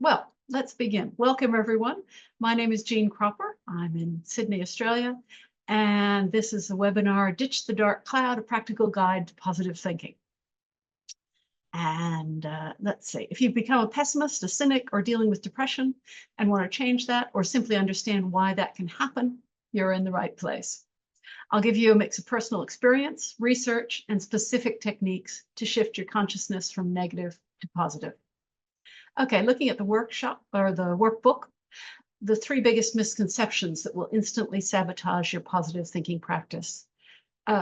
Well, let's begin. Welcome, everyone. My name is Jean Kropper. I'm in Sydney, Australia, and this is the webinar, Ditch the Dark Cloud, a practical guide to positive thinking. And let's see, if you've become a pessimist, a cynic, or dealing with depression and want to change that, or simply understand why that can happen, you're in the right place. I'll give you a mix of personal experience, research, and specific techniques to shift your consciousness from negative to positive. Okay, looking at the workshop or the workbook, the three biggest misconceptions that will instantly sabotage your positive thinking practice.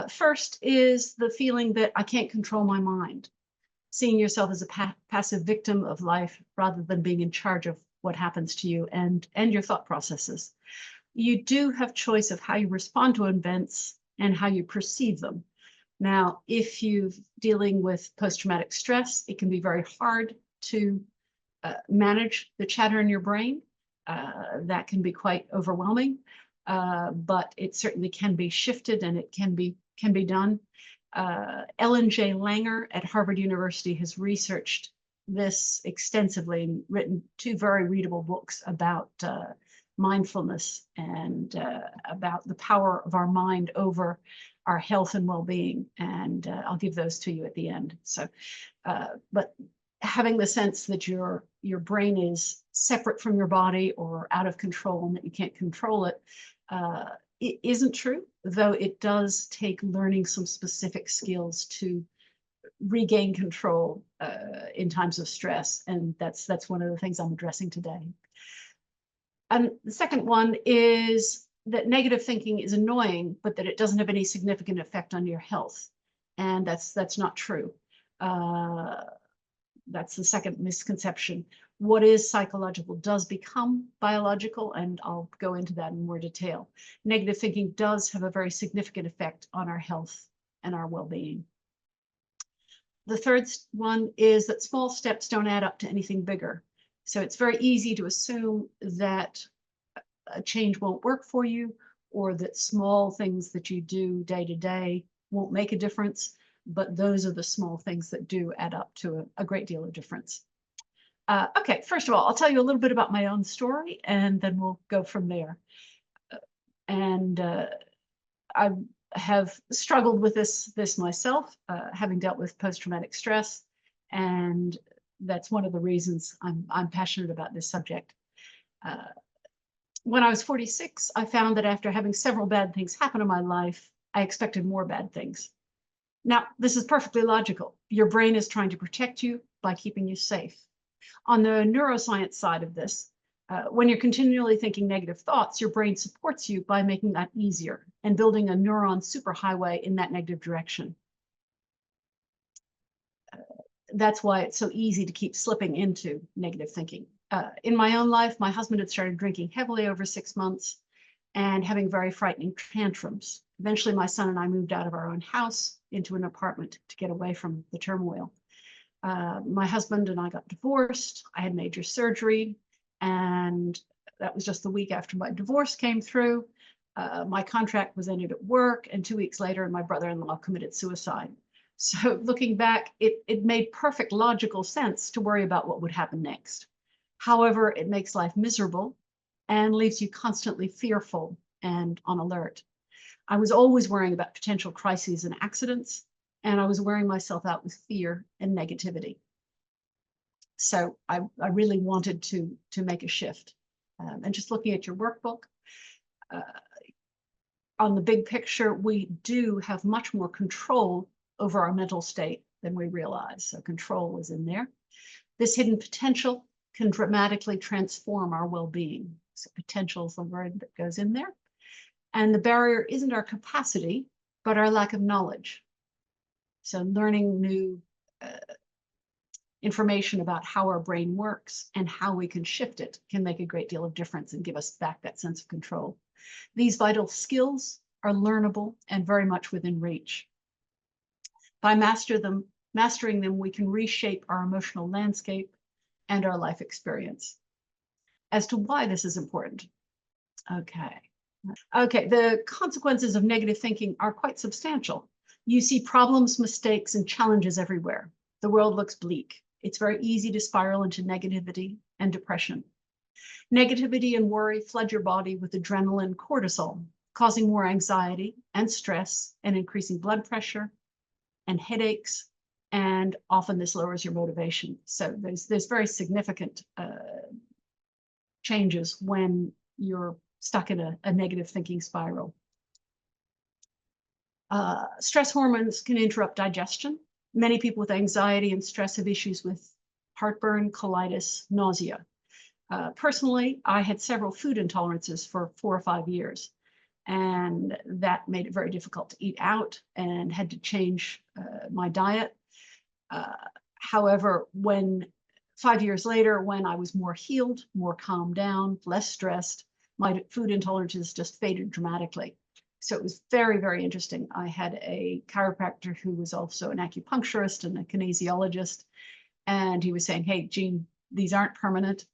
First is the feeling that I can't control my mind, seeing yourself as a passive victim of life rather than being in charge of what happens to you and your thought processes. You do have choice of how you respond to events and how you perceive them. Now, if you're dealing with post-traumatic stress, it can be very hard to manage the chatter in your brain. That can be quite overwhelming, but it certainly can be shifted and it can be done. Ellen J. Langer at Harvard University has researched this extensively and written two very readable books about mindfulness and about the power of our mind over our health and well-being. And I'll give those to you at the end. So, but having the sense that your brain is separate from your body or out of control and that you can't control it, it isn't true, though it does take learning some specific skills to regain control in times of stress. And that's one of the things I'm addressing today. And the second one is that negative thinking is annoying, but that it doesn't have any significant effect on your health. And that's not true. That's the second misconception. What is psychological does become biological, and I'll go into that in more detail. Negative thinking does have a very significant effect on our health and our well-being. The third one is that small steps don't add up to anything bigger. So it's very easy to assume that a change won't work for you, or that small things that you do day to day won't make a difference. But those are the small things that do add up to a great deal of difference. Okay, first of all, I'll tell you a little bit about my own story, and then we'll go from there. I have struggled with this myself, having dealt with post-traumatic stress, and that's one of the reasons I'm passionate about this subject. When I was 46, I found that after having several bad things happen in my life, I expected more bad things. Now, this is perfectly logical. Your brain is trying to protect you by keeping you safe. On the neuroscience side of this, when you're continually thinking negative thoughts, your brain supports you by making that easier and building a neuron superhighway in that negative direction. That's why it's so easy to keep slipping into negative thinking. In my own life, my husband had started drinking heavily over 6 months and having very frightening tantrums. Eventually, my son and I moved out of our own house into an apartment to get away from the turmoil. My husband and I got divorced. I had major surgery, and that was just the week after my divorce came through. My contract was ended at work, and 2 weeks later, my brother-in-law committed suicide. So looking back, it made perfect logical sense to worry about what would happen next. However, it makes life miserable and leaves you constantly fearful and on alert. I was always worrying about potential crises and accidents, and I was wearing myself out with fear and negativity. So I really wanted to make a shift. And just looking at your workbook, on the big picture, we do have much more control over our mental state than we realize. So control is in there. This hidden potential can dramatically transform our well-being. So potential is the word that goes in there. And the barrier isn't our capacity, but our lack of knowledge. So learning new information about how our brain works and how we can shift it can make a great deal of difference and give us back that sense of control. These vital skills are learnable and very much within reach. By mastering them, we can reshape our emotional landscape and our life experience. As to why this is important. Okay, the consequences of negative thinking are quite substantial. You see problems, mistakes, and challenges everywhere. The world looks bleak. It's very easy to spiral into negativity and depression. Negativity and worry flood your body with adrenaline, cortisol, causing more anxiety and stress and increasing blood pressure and headaches. And often this lowers your motivation. So there's very significant changes when you're stuck in a negative thinking spiral. Stress hormones can interrupt digestion. Many people with anxiety and stress have issues with heartburn, colitis, nausea. Personally, I had several food intolerances for 4 or 5 years, and that made it very difficult to eat out and had to change my diet. However, 5 years later, when I was more healed, more calmed down, less stressed, my food intolerances just faded dramatically. So it was very, very interesting. I had a chiropractor who was also an acupuncturist and a kinesiologist, and he was saying, hey, Jean, these aren't permanent.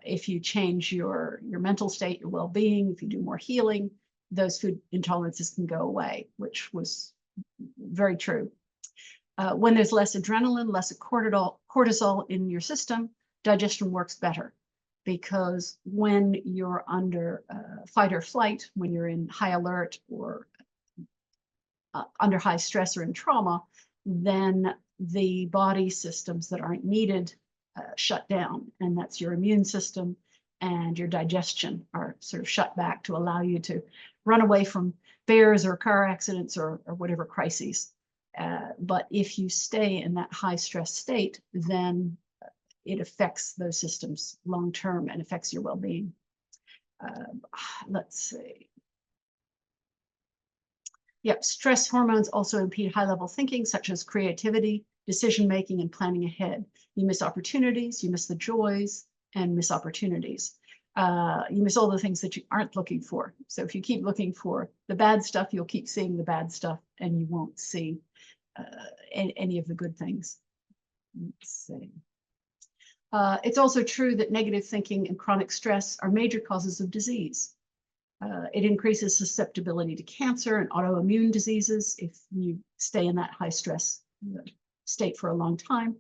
If you change your mental state, your well-being, if you do more healing, those food intolerances can go away, which was very true. When there's less adrenaline, less cortisol in your system, digestion works better, because when you're under fight or flight, when you're in high alert or under high stress or in trauma, then the body systems that aren't needed shut down, and that's your immune system and your digestion are sort of shut back to allow you to run away from bears or car accidents or whatever crises. But if you stay in that high stress state, then it affects those systems long term and affects your well-being. Let's see. Yep, stress hormones also impede high-level thinking, such as creativity, decision-making, and planning ahead. You miss opportunities, you miss the joys, and miss opportunities. You miss all the things that you aren't looking for. So if you keep looking for the bad stuff, you'll keep seeing the bad stuff, and you won't see any of the good things. Let's see. It's also true that negative thinking and chronic stress are major causes of disease. It increases susceptibility to cancer and autoimmune diseases if you stay in that high stress state for a long time.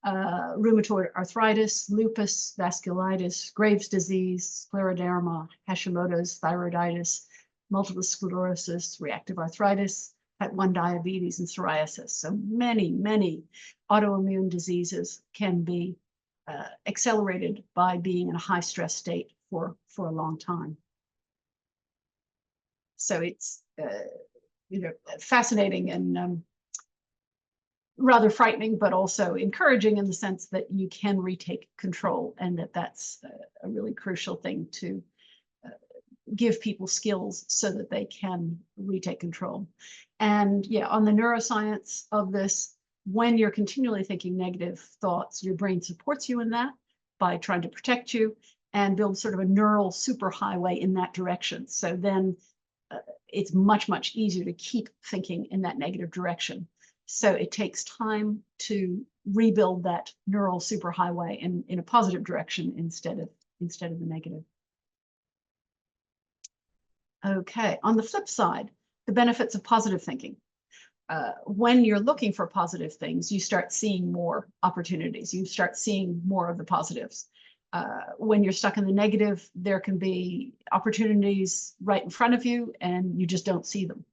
Rheumatoid arthritis, lupus, vasculitis, Graves' disease, scleroderma, Hashimoto's, thyroiditis, multiple sclerosis, reactive arthritis, type 1 diabetes, and psoriasis. So many autoimmune diseases can be accelerated by being in a high stress state for a long time. So it's fascinating and rather frightening, but also encouraging in the sense that you can retake control, and that's a really crucial thing to give people skills so that they can retake control. And yeah, on the neuroscience of this, when you're continually thinking negative thoughts, your brain supports you in that by trying to protect you and build sort of a neural superhighway in that direction. So then it's much easier to keep thinking in that negative direction. So it takes time to rebuild that neural superhighway in a positive direction instead of the negative. Okay, on the flip side, the benefits of positive thinking. When you're looking for positive things, you start seeing more opportunities. You start seeing more of the positives. When you're stuck in the negative, there can be opportunities right in front of you and you just don't see them.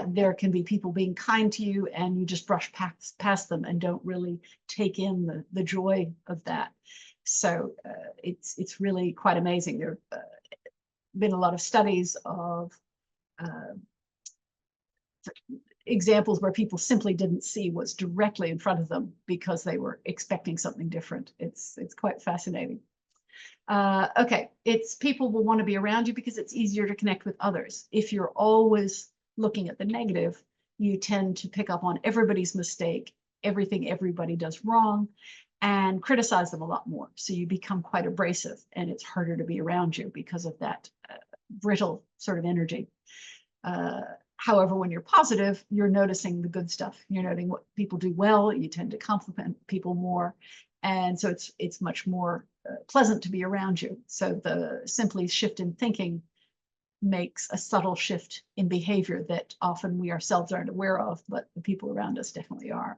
There can be people being kind to you and you just brush past them and don't really take in the joy of that. So it's really quite amazing. There have been a lot of studies of examples where people simply didn't see what's directly in front of them because they were expecting something different. It's quite fascinating. Okay, people will want to be around you because it's easier to connect with others. If you're always looking at the negative, you tend to pick up on everybody's mistake, everything everybody does wrong, and criticize them a lot more. So you become quite abrasive, and it's harder to be around you because of that brittle sort of energy. However, when you're positive, you're noticing the good stuff. You're noting what people do well. You tend to compliment people more. And so it's much more pleasant to be around you. So the simply shift in thinking makes a subtle shift in behavior that often we ourselves aren't aware of, but the people around us definitely are.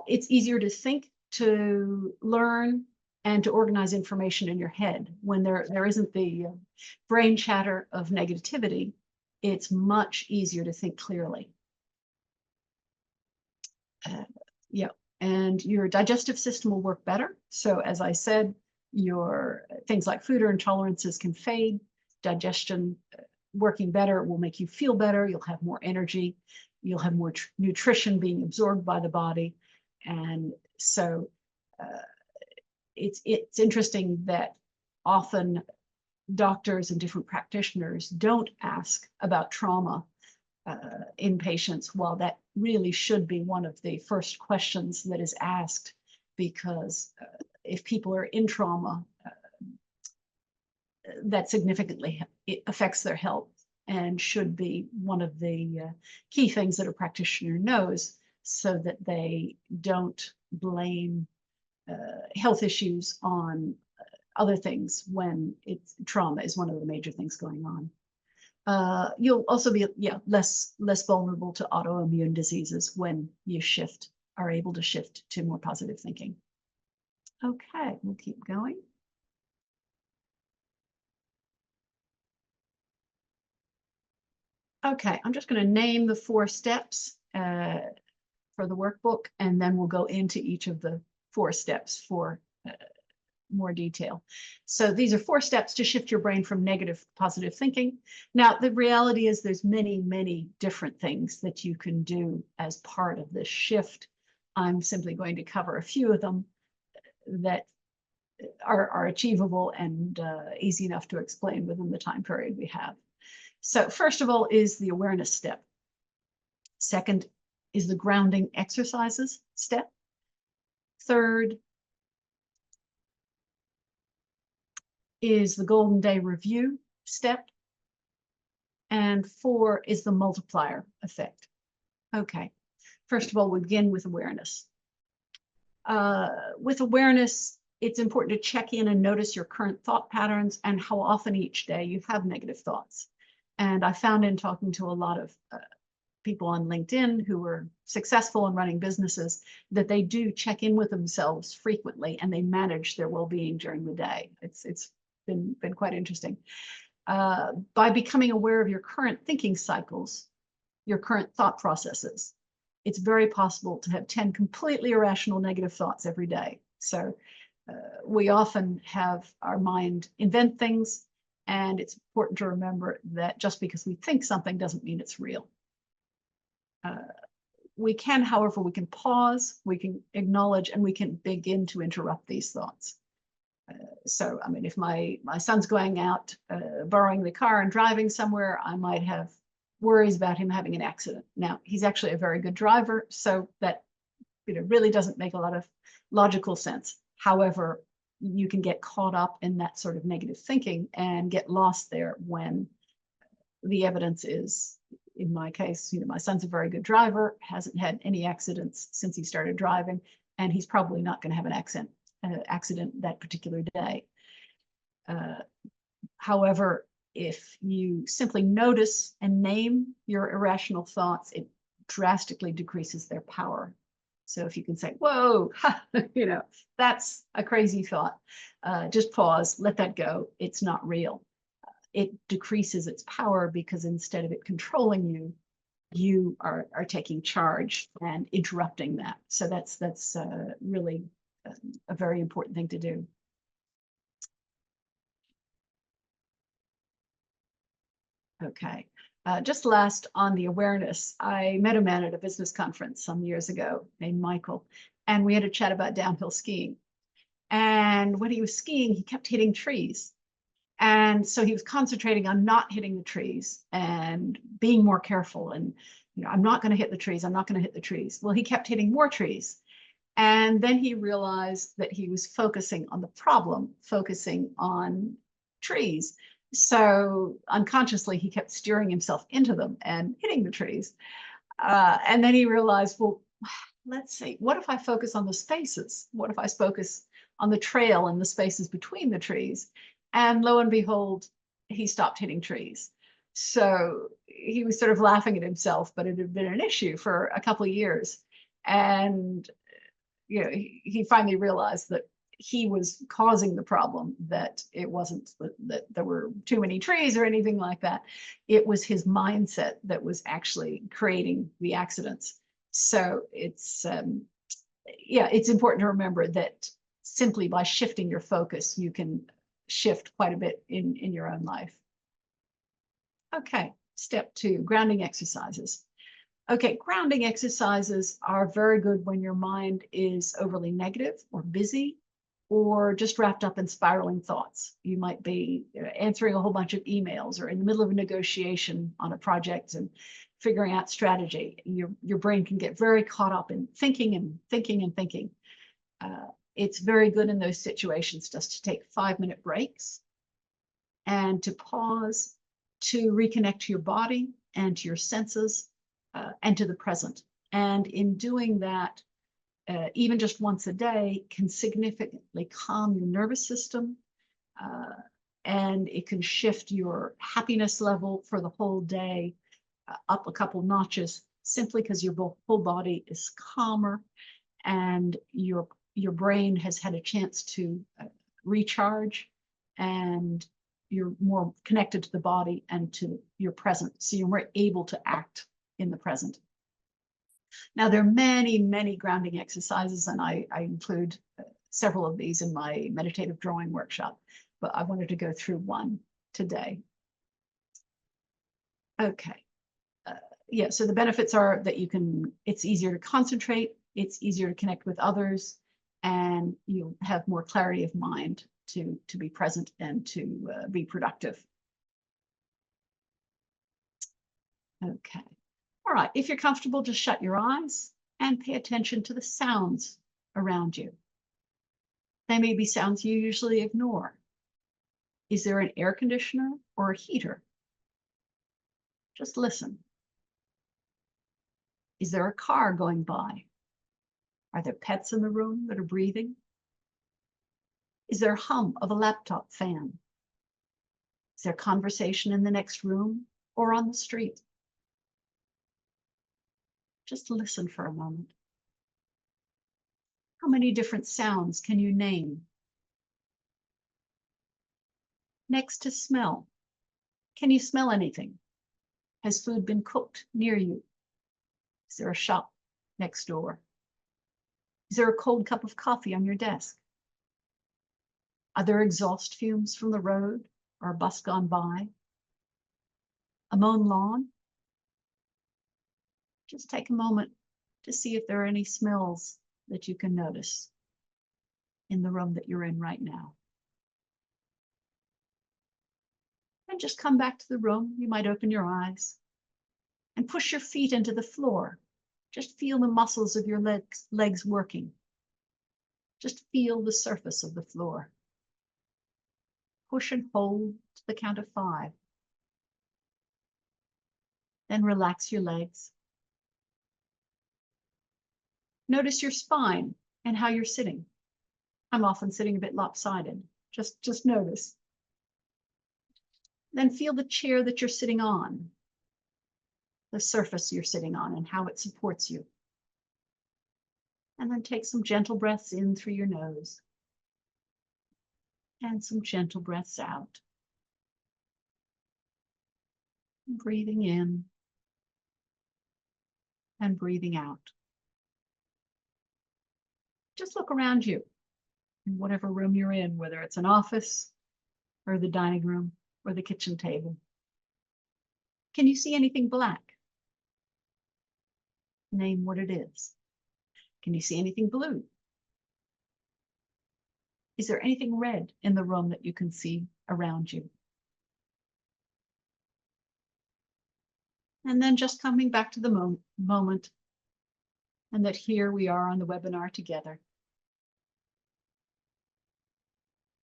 It's easier to think, to learn, and to organize information in your head. When there isn't the brain chatter of negativity, it's much easier to think clearly. Yeah, and your digestive system will work better. So as I said, your things like food intolerances can fade. Digestion working better will make you feel better. You'll have more energy. You'll have more nutrition being absorbed by the body. And so it's interesting that often doctors and different practitioners don't ask about trauma in patients, while that really should be one of the first questions that is asked, because if people are in trauma, that significantly affects their health and should be one of the key things that a practitioner knows, so that they don't blame health issues on other things when trauma is one of the major things going on. You'll also be less vulnerable to autoimmune diseases when you are able to shift to more positive thinking. Okay, we'll keep going. Okay, I'm just going to name the 4 steps for the workbook, and then we'll go into each of the 4 steps for more detail. So these are 4 steps to shift your brain from negative to positive thinking. Now, the reality is there's many, many different things that you can do as part of this shift. I'm simply going to cover a few of them that are achievable and easy enough to explain within the time period we have. So first of all is the awareness step. Second is the grounding exercises step. Third is the golden day review step. And 4 is the multiplier effect. Okay, first of all, we begin with awareness. With awareness, it's important to check in and notice your current thought patterns and how often each day you have negative thoughts. And I found in talking to a lot of people on LinkedIn who were successful in running businesses that they do check in with themselves frequently, and they manage their well-being during the day. It's been quite interesting. By becoming aware of your current thinking cycles, your current thought processes, it's very possible to have 10 completely irrational negative thoughts every day. So we often have our mind invent things, and it's important to remember that just because we think something doesn't mean it's real. However, we can pause, we can acknowledge, and we can begin to interrupt these thoughts. So, I mean, if my son's going out, borrowing the car and driving somewhere, I might have worries about him having an accident. Now, he's actually a very good driver, so that really doesn't make a lot of logical sense. However, you can get caught up in that sort of negative thinking and get lost there when the evidence is, in my case, my son's a very good driver, hasn't had any accidents since he started driving, and he's probably not going to have an accident that particular day. However, if you simply notice and name your irrational thoughts, it drastically decreases their power. So if you can say, whoa, that's a crazy thought, just pause, let that go. It's not real. It decreases its power because instead of it controlling you, you are taking charge and interrupting that. So that's really a very important thing to do. Okay. Just last on the awareness, I met a man at a business conference some years ago named Michael, and we had a chat about downhill skiing. And when he was skiing, he kept hitting trees. And so he was concentrating on not hitting the trees and being more careful. And, I'm not going to hit the trees. I'm not going to hit the trees. Well, he kept hitting more trees. And then he realized that he was focusing on the problem, focusing on trees. So unconsciously, he kept steering himself into them and hitting the trees. And then he realized, well, let's see, what if I focus on the spaces? What if I focus on the trail and the spaces between the trees? And lo and behold, he stopped hitting trees. So he was sort of laughing at himself, but it had been an issue for a couple of years. And he finally realized that he was causing the problem, that it wasn't that there were too many trees or anything like that. It was his mindset that was actually creating the accidents. So it's yeah, it's important to remember that simply by shifting your focus, you can shift quite a bit in your own life. Okay, step 2, grounding exercises. Okay, grounding exercises are very good when your mind is overly negative or busy, or just wrapped up in spiraling thoughts. You might be answering a whole bunch of emails or in the middle of a negotiation on a project and figuring out strategy. Your brain can get very caught up in thinking and thinking and thinking. It's very good in those situations just to take 5-minute breaks and to pause, to reconnect to your body and to your senses and to the present. And in doing that, even just once a day, can significantly calm your nervous system, and it can shift your happiness level for the whole day up a couple notches, simply because your whole body is calmer and your brain has had a chance to recharge, and you're more connected to the body and to your present, so you're more able to act in the present. Now, there are many, many grounding exercises, and I include several of these in my meditative drawing workshop, but I wanted to go through one today. Okay. Yeah, so the benefits are that it's easier to concentrate, it's easier to connect with others, and you'll have more clarity of mind to be present and to be productive. Okay. All right, if you're comfortable, just shut your eyes and pay attention to the sounds around you. They may be sounds you usually ignore. Is there an air conditioner or a heater? Just listen. Is there a car going by? Are there pets in the room that are breathing? Is there a hum of a laptop fan? Is there conversation in the next room or on the street? Just listen for a moment. How many different sounds can you name? Next to smell. Can you smell anything? Has food been cooked near you? Is there a shop next door? Is there a cold cup of coffee on your desk? Are there exhaust fumes from the road or a bus gone by? A mown lawn? Just take a moment to see if there are any smells that you can notice in the room that you're in right now. And just come back to the room. You might open your eyes and push your feet into the floor. Just feel the muscles of your legs working. Just feel the surface of the floor. Push and hold to the count of 5. Then relax your legs. Notice your spine and how you're sitting. I'm often sitting a bit lopsided. Just notice. Then feel the chair that you're sitting on, the surface you're sitting on, and how it supports you. And then take some gentle breaths in through your nose and some gentle breaths out. Breathing in and breathing out. Just look around you in whatever room you're in, whether it's an office or the dining room or the kitchen table. Can you see anything black? Name what it is. Can you see anything blue? Is there anything red in the room that you can see around you? And then just coming back to the moment, and that here we are on the webinar together.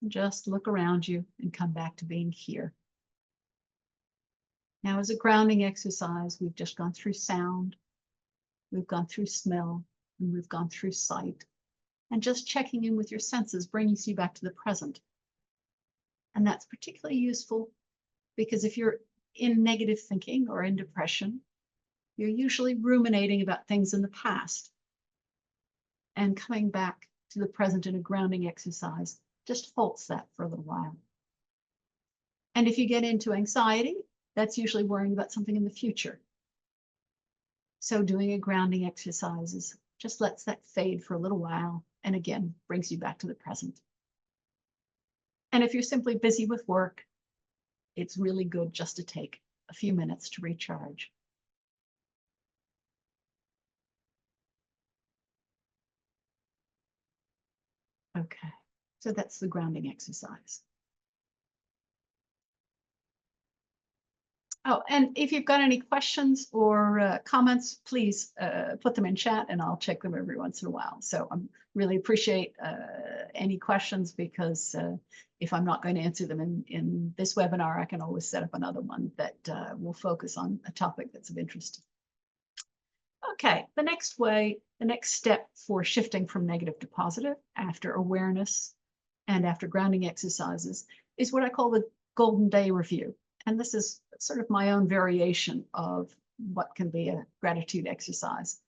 Just look around you and come back to being here. Now, as a grounding exercise, we've just gone through sound, we've gone through smell, and we've gone through sight. And just checking in with your senses brings you back to the present. And that's particularly useful because if you're in negative thinking or in depression, you're usually ruminating about things in the past. And coming back to the present in a grounding exercise just halts that for a little while. And if you get into anxiety, that's usually worrying about something in the future. So doing a grounding exercise just lets that fade for a little while and again brings you back to the present. And if you're simply busy with work, it's really good just to take a few minutes to recharge. Okay, so that's the grounding exercise. Oh, and if you've got any questions or comments, please put them in chat and I'll check them every once in a while. So I really appreciate any questions because if I'm not going to answer them in this webinar, I can always set up another one that will focus on a topic that's of interest. Okay, the next step for shifting from negative to positive after awareness and after grounding exercises is what I call the golden day review. And this is sort of my own variation of what can be a gratitude exercise.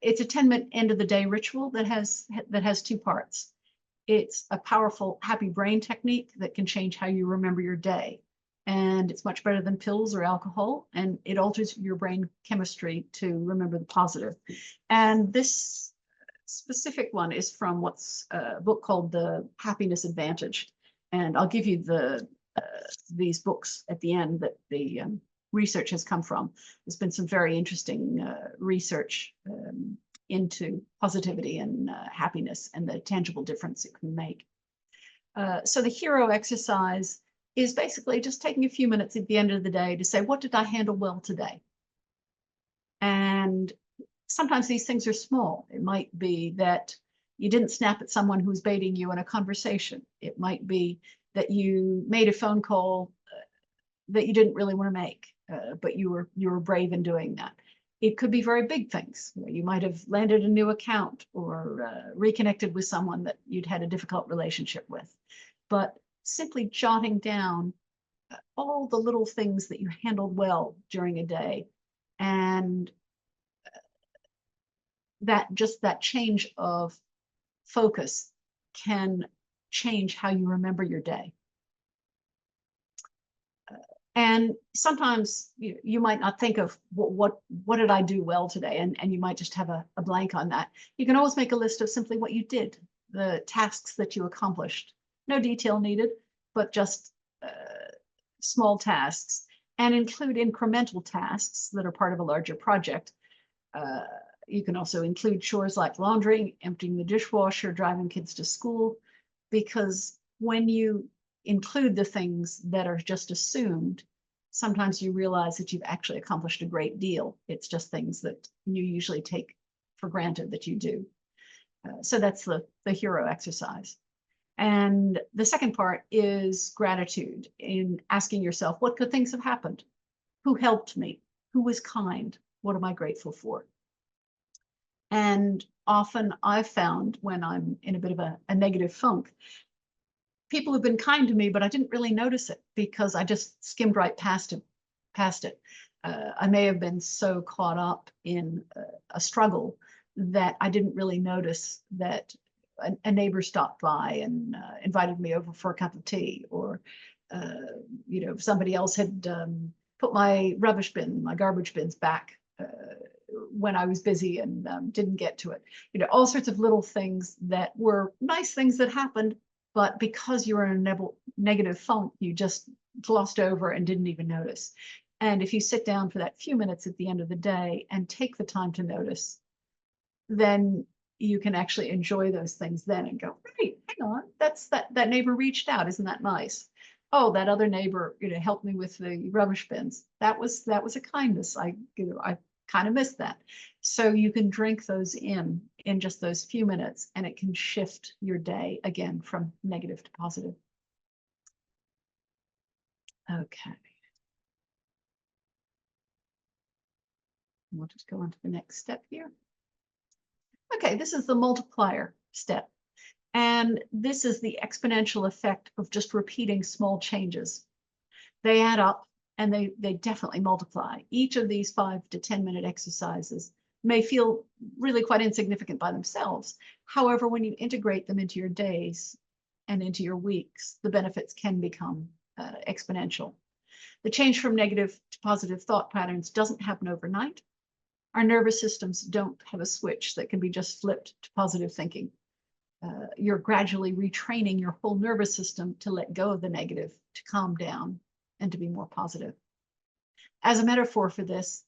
It's a 10-minute end of the day ritual that has two parts. It's a powerful happy brain technique that can change how you remember your day. And it's much better than pills or alcohol, and it alters your brain chemistry to remember the positive. And this specific one is from what's a book called The Happiness Advantage. And I'll give you these books at the end that the research has come from. There's been some very interesting research into positivity and happiness and the tangible difference it can make. So the hero exercise is basically just taking a few minutes at the end of the day to say, what did I handle well today? And sometimes these things are small. It might be that you didn't snap at someone who's baiting you in a conversation. It might be that you made a phone call that you didn't really want to make, but you were brave in doing that. It could be very big things. You might have landed a new account or reconnected with someone that you'd had a difficult relationship with. But simply jotting down all the little things that you handled well during a day, and that change of focus can change how you remember your day. And sometimes you might not think of what did I do well today, and you might just have a blank on that. You can always make a list of simply what you did, the tasks that you accomplished. No detail needed, but just small tasks, and include incremental tasks that are part of a larger project. You can also include chores like laundry, emptying the dishwasher, driving kids to school, because when you include the things that are just assumed, sometimes you realize that you've actually accomplished a great deal. It's just things that you usually take for granted that you do. So that's the hero exercise. And the second part is gratitude, in asking yourself, what good things have happened? Who helped me? Who was kind? What am I grateful for? And often I've found when I'm in a bit of a negative funk, people have been kind to me, but I didn't really notice it because I just skimmed right past it. I may have been so caught up in a struggle that I didn't really notice that a neighbor stopped by and invited me over for a cup of tea, or somebody else had put my garbage bins back when I was busy and didn't get to it. All sorts of little things that were nice things that happened, but because you were in a negative funk, you just glossed over and didn't even notice. And if you sit down for that few minutes at the end of the day and take the time to notice, then you can actually enjoy those things then and go, hey, hang on, that neighbor reached out. Isn't that nice? Oh, that other neighbor, helped me with the rubbish bins. That was a kindness. I kind of missed that. So you can drink those in just those few minutes, and it can shift your day again from negative to positive. Okay. We'll just go on to the next step here. Okay, this is the multiplier step. And this is the exponential effect of just repeating small changes. They add up and they definitely multiply. Each of these 5 to 10 minute exercises may feel really quite insignificant by themselves, However, when you integrate them into your days and into your weeks, the benefits can become exponential. The change from negative to positive thought patterns doesn't happen overnight. Our nervous systems don't have a switch that can be just flipped to positive thinking. You're gradually retraining your whole nervous system to let go of the negative, to calm down, and to be more positive. As a metaphor for this,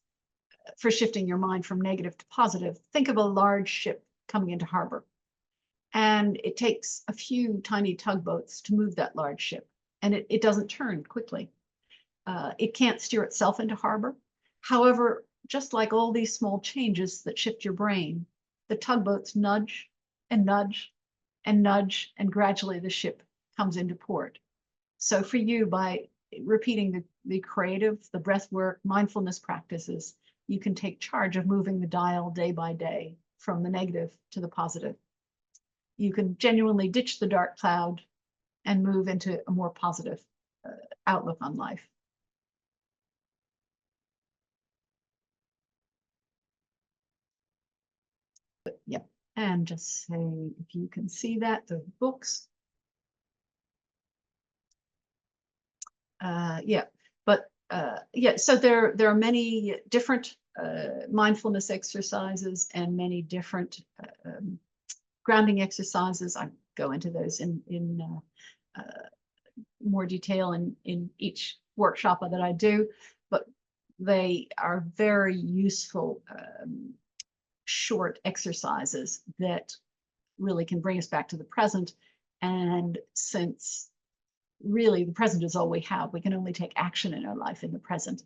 for shifting your mind from negative to positive, think of a large ship coming into harbor. And it takes a few tiny tugboats to move that large ship. And it doesn't turn quickly. It can't steer itself into harbor. However, just like all these small changes that shift your brain, the tugboats nudge and nudge and nudge, and gradually the ship comes into port. So for you, by repeating the creative, the breath work, mindfulness practices, you can take charge of moving the dial day by day from the negative to the positive. You can genuinely ditch the dark cloud and move into a more positive outlook on life. Yep, and just say if you can see that, the books. Yeah, but yeah, so there are many different mindfulness exercises and many different grounding exercises. I go into those in more detail in each workshop that I do, but they are very useful short exercises that really can bring us back to the present. And since really the present is all we have, we can only take action in our life in the present,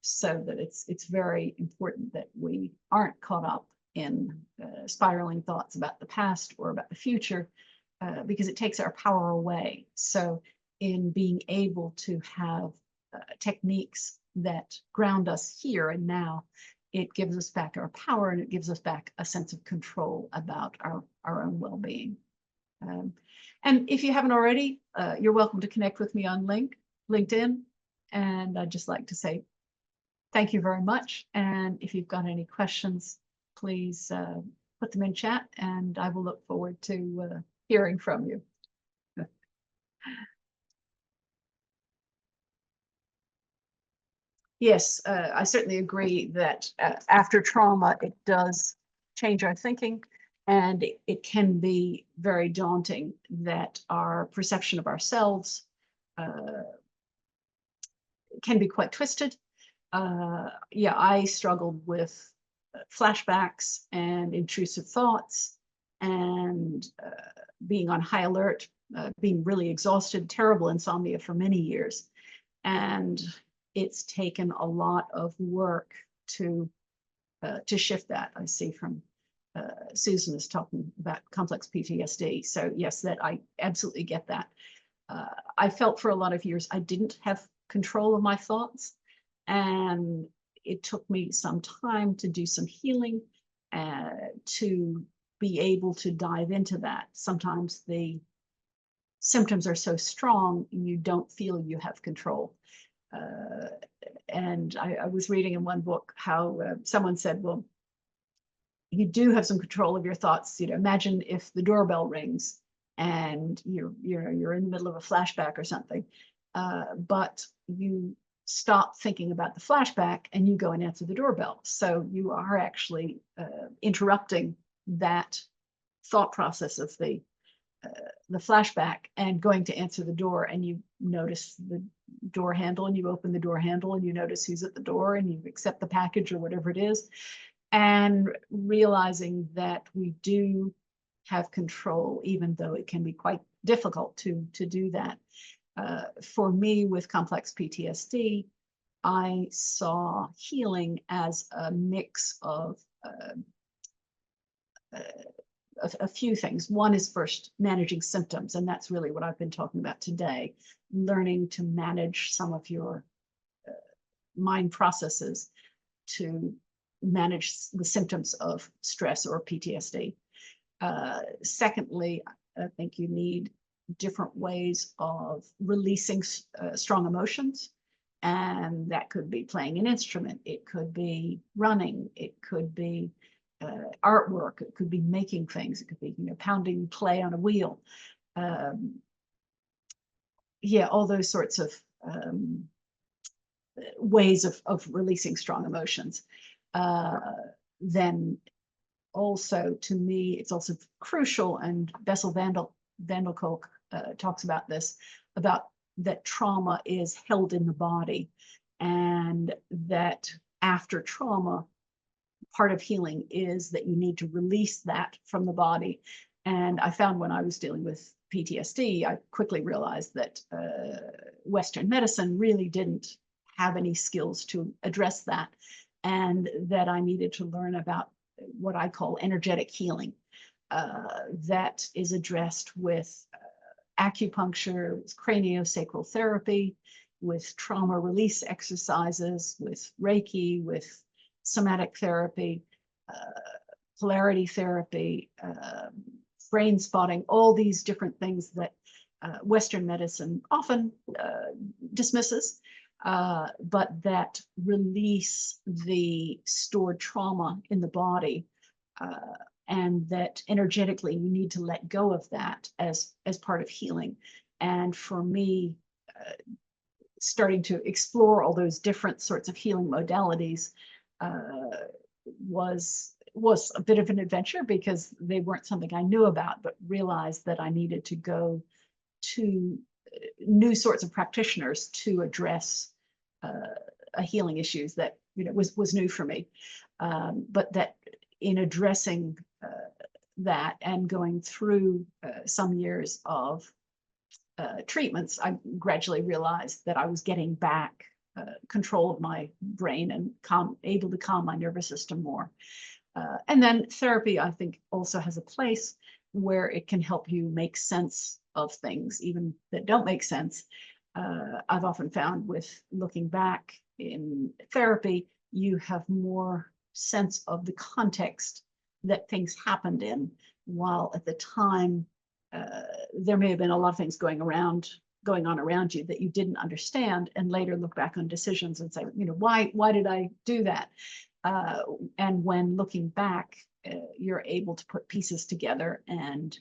so that it's very important that we aren't caught up in spiraling thoughts about the past or about the future, because it takes our power away. So in being able to have techniques that ground us here and now, it gives us back our power, and it gives us back a sense of control about our own well-being. And if you haven't already, you're welcome to connect with me on LinkedIn. And I'd just like to say thank you very much. And if you've got any questions, please put them in chat, and I will look forward to hearing from you. Yes, I certainly agree that after trauma, it does change our thinking, and it can be very daunting that our perception of ourselves can be quite twisted. Yeah, I struggled with flashbacks and intrusive thoughts, and being on high alert, being really exhausted, terrible insomnia for many years. And it's taken a lot of work to shift that. I see from Susan is talking about complex PTSD. So yes, that I absolutely get that. I felt for a lot of years I didn't have control of my thoughts, and it took me some time to do some healing to be able to dive into that. Sometimes the symptoms are so strong you don't feel you have control. And I was reading in one book how someone said, well, you do have some control of your thoughts. You know, imagine if the doorbell rings and you're in the middle of a flashback or something, but you stop thinking about the flashback and you go and answer the doorbell. So you are actually interrupting that thought process of the flashback and going to answer the door, and you notice the door handle, and you open the door handle, and you notice who's at the door, and you accept the package or whatever it is, and realizing that we do have control, even though it can be quite difficult to do that. For me, with complex PTSD, I saw healing as a mix of a few things. One is first managing symptoms, and that's really what I've been talking about today, learning to manage some of your mind processes to manage the symptoms of stress or PTSD. Secondly, I think you need different ways of releasing strong emotions, and that could be playing an instrument, it could be running, it could be artwork. It could be making things. It could be, pounding clay on a wheel. Yeah, all those sorts of ways of releasing strong emotions. Then also, to me, it's also crucial, and Bessel van der Kolk talks about this, about that trauma is held in the body, and that after trauma, part of healing is that you need to release that from the body. And I found when I was dealing with PTSD, I quickly realized that Western medicine really didn't have any skills to address that, and that I needed to learn about what I call energetic healing, that is addressed with acupuncture, with craniosacral therapy, with trauma release exercises, with Reiki, with somatic therapy, polarity therapy, brain spotting, all these different things that Western medicine often dismisses, but that release the stored trauma in the body, and that energetically you need to let go of that as part of healing. And for me, starting to explore all those different sorts of healing modalities was a bit of an adventure, because they weren't something I knew about, but realized that I needed to go to new sorts of practitioners to address healing issues that was new for me. But that in addressing that and going through some years of treatments, I gradually realized that I was getting back control of my brain and able to calm my nervous system more. And then therapy, I think, also has a place where it can help you make sense of things, even that don't make sense. I've often found with looking back in therapy, you have more sense of the context that things happened in, while at the time there may have been a lot of things going on around you that you didn't understand, and later look back on decisions and say, why did I do that? And when looking back, you're able to put pieces together and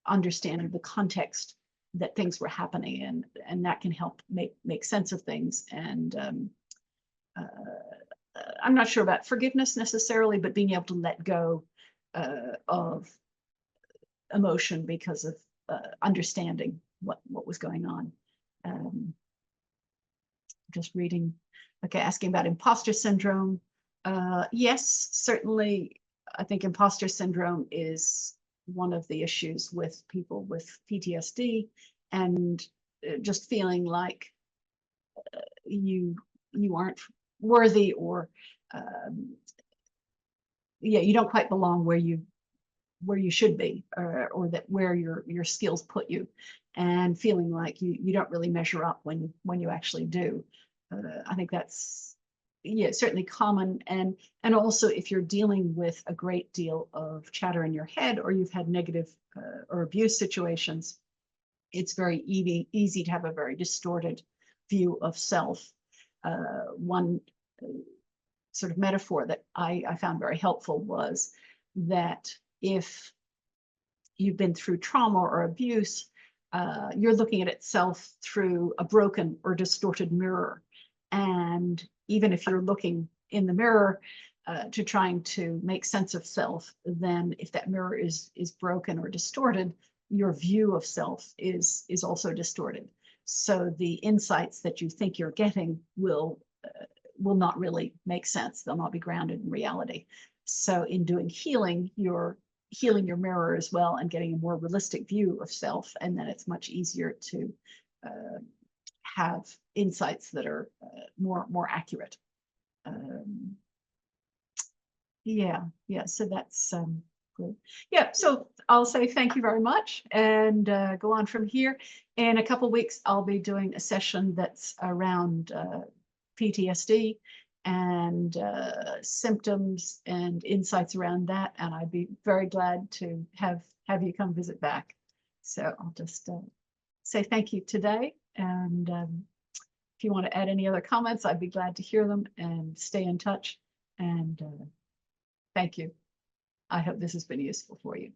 understand the context that things were happening in, and that can help make sense of things. And I'm not sure about forgiveness necessarily, but being able to let go of emotion because of understanding what was going on. Just reading, okay, asking about imposter syndrome. Yes, certainly, I think imposter syndrome is one of the issues with people with PTSD, and just feeling like you aren't worthy, or yeah, you don't quite belong where you should be, or that where your skills put you, and feeling like you don't really measure up when you actually do. I think that's, yeah, certainly common. And also, if you're dealing with a great deal of chatter in your head, or you've had negative or abuse situations, it's very easy to have a very distorted view of self. One sort of metaphor that I found very helpful was that if you've been through trauma or abuse, you're looking at itself through a broken or distorted mirror. And even if you're looking in the mirror to trying to make sense of self, then if that mirror is broken or distorted, your view of self is also distorted. So the insights that you think you're getting will not really make sense. They'll not be grounded in reality. So in doing healing, you're healing your mirror as well, and getting a more realistic view of self, and then it's much easier to have insights that are more accurate. Yeah, so that's good. Yeah, so I'll say thank you very much, and go on from here. In a couple of weeks, I'll be doing a session that's around PTSD and symptoms and insights around that, and I'd be very glad to have you come visit back. So I'll just say thank you today, and if you want to add any other comments, I'd be glad to hear them, and stay in touch, and Thank you. I hope this has been useful for you.